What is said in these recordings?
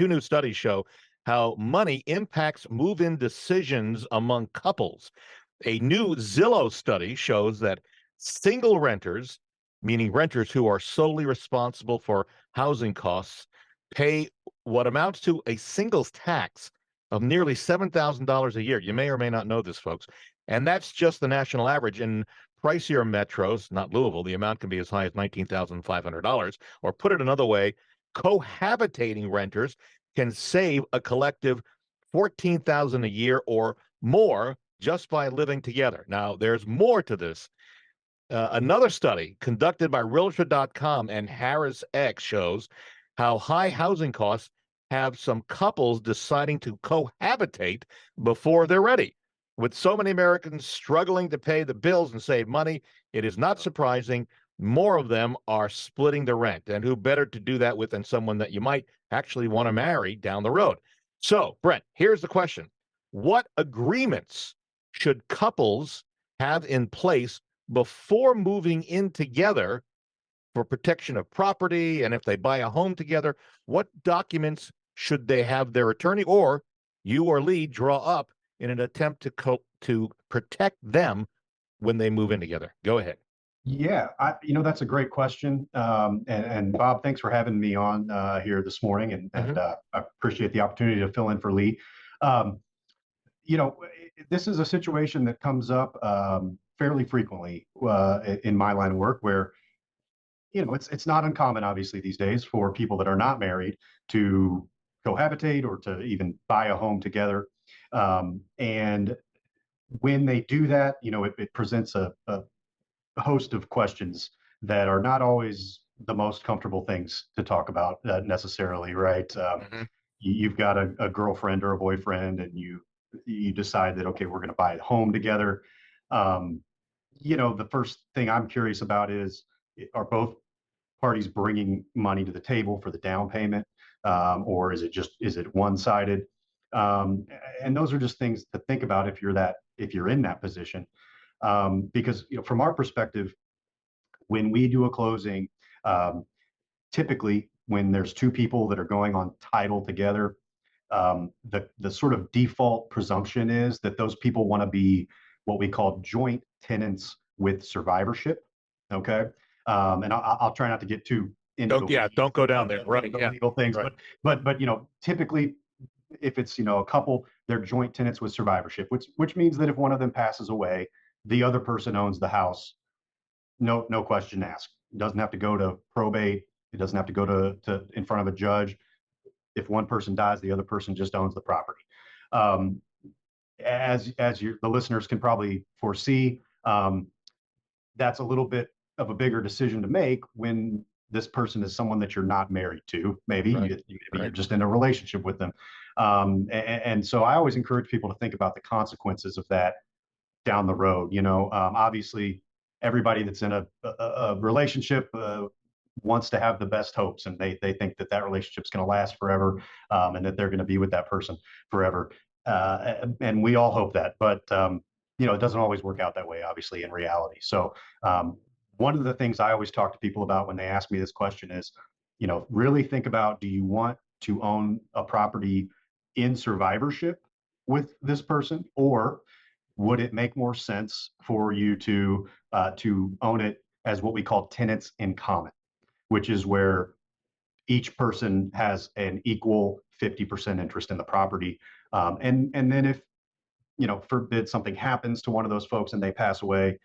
two new studies show how money impacts move-in decisions among couples. A new Zillow study shows that single renters, meaning renters who are solely responsible for housing costs, pay what amounts to a singles tax of nearly $7,000 a year. You may or may not know this, folks. And that's just the national average. In pricier metros, not Louisville, the amount can be as high as $19,500. Or put it another way, cohabitating renters can save a collective $14,000 a year or more just by living together. Now, there's more to this. Another study conducted by Realtor.com and Harris X shows how high housing costs have some couples deciding to cohabitate before they're ready. With so many Americans struggling to pay the bills and save money, it is not surprising more of them are splitting the rent. And who better to do that with than someone that you might actually want to marry down the road? So, Brent, here's the question. What agreements should couples have in place before moving in together for protection of property? And if they buy a home together, what documents should they have their attorney or you or Lee draw up in an attempt to protect them when they move in together? Go ahead. Yeah, that's a great question. And Bob, thanks for having me on here this morning, and I appreciate the opportunity to fill in for Lee. Um, this is a situation that comes up fairly frequently in my line of work, where it's not uncommon, obviously, these days for people that are not married to cohabitate or to even buy a home together. And when they do that, it presents a host of questions that are not always the most comfortable things to talk about necessarily, right? You've got a girlfriend or a boyfriend, and you decide that, okay, we're going to buy a home together. The first thing I'm curious about is, are both parties bringing money to the table for the down payment, or is it one-sided? And those are just things to think about if you're in that position. Because from our perspective, when we do a closing, typically when there's two people that are going on title together, the sort of default presumption is that those people want to be what we call joint tenants with survivorship. Okay, and I'll try not to get too into don't go down there. Right, the legal things, right. but typically, if it's a couple, they're joint tenants with survivorship, which means that if one of them passes away, the other person owns the house. No question asked. It doesn't have to go to probate. It doesn't have to go to in front of a judge. If one person dies, the other person just owns the property. As the listeners can probably foresee, that's a little bit of a bigger decision to make when this person is someone that you're not married to. Maybe you're just in a relationship with them. And so I always encourage people to think about the consequences of that down the road. Obviously, everybody that's in a relationship wants to have the best hopes, and they think that relationship's going to last forever, and that they're going to be with that person forever. And we all hope that, but it doesn't always work out that way, obviously, in reality. So one of the things I always talk to people about when they ask me this question is, really think about, do you want to own a property in survivorship with this person, or would it make more sense for you to own it as what we call tenants in common, which is where each person has an equal 50% interest in the property, and then if forbid something happens to one of those folks and they pass away,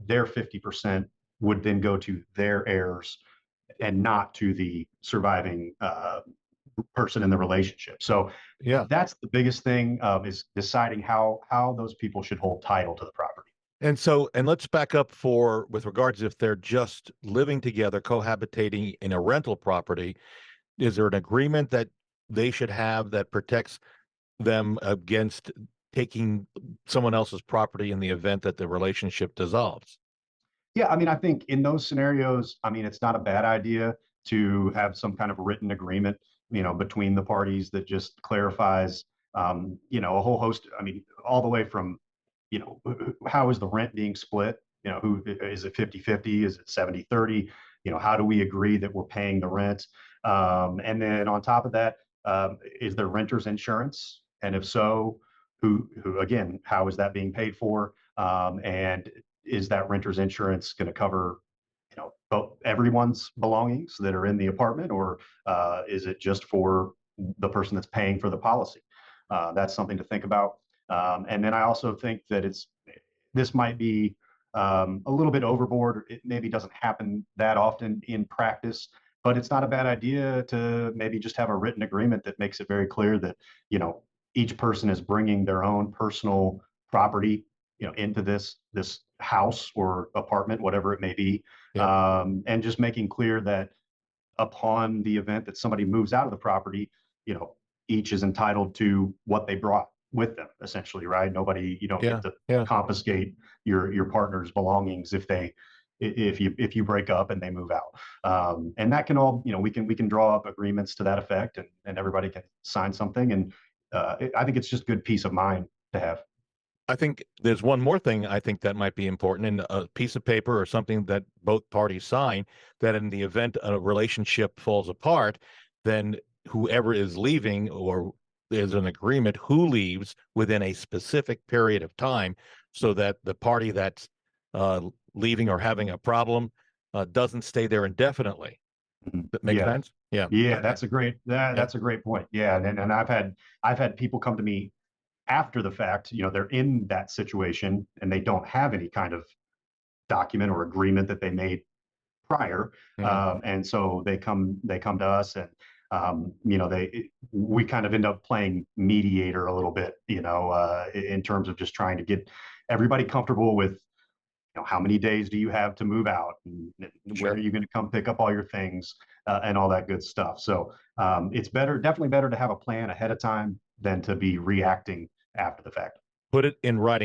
their 50% would then go to their heirs and not to the surviving person in the relationship. So that's the biggest thing, is deciding how those people should hold title to the property. And let's back up with regards, if they're just living together, cohabitating in a rental property, is there an agreement that they should have that protects them against taking someone else's property in the event that the relationship dissolves? Yeah, I think in those scenarios, it's not a bad idea to have some kind of written agreement, between the parties that just clarifies, a whole host. All the way from, how is the rent being split? Who is it, 50-50? Is it 70-30? How do we agree that we're paying the rent? And then on top of that, Is there renter's insurance? And if so, who again, how is that being paid for? And is that renter's insurance going to cover, both everyone's belongings that are in the apartment, or is it just for the person that's paying for the policy? That's something to think about. And then I also think that this might be a little bit overboard. It maybe doesn't happen that often in practice, but it's not a bad idea to maybe just have a written agreement that makes it very clear that, each person is bringing their own personal property, into this house or apartment, whatever it may be, Yeah. and just making clear that upon the event that somebody moves out of the property, you know, each is entitled to what they brought with them, essentially, right? Nobody, you don't get Yeah. to Yeah. confiscate your partner's belongings if you break up and they move out. And that can all, we can draw up agreements to that effect, and everybody can sign something. And I think it's just good peace of mind to have. I think there's one more thing I think that might be important in a piece of paper or something that both parties sign, that in the event a relationship falls apart, then whoever is leaving, or there's an agreement who leaves within a specific period of time, so that the party that's uh, leaving or having a problem doesn't stay there indefinitely. Mhm. That makes Yeah. sense? Yeah. Yeah, Okay. Yeah. that's a great point. Yeah, and I've had people come to me after the fact. They're in that situation and they don't have any kind of document or agreement that they made prior, Mhm. and so they come to us, and we kind of end up playing mediator a little bit, in terms of just trying to get everybody comfortable with, how many days do you have to move out, and when are Sure. you going to come pick up all your things, and all that good stuff. So it's definitely better to have a plan ahead of time than to be reacting after the fact. Put it in writing.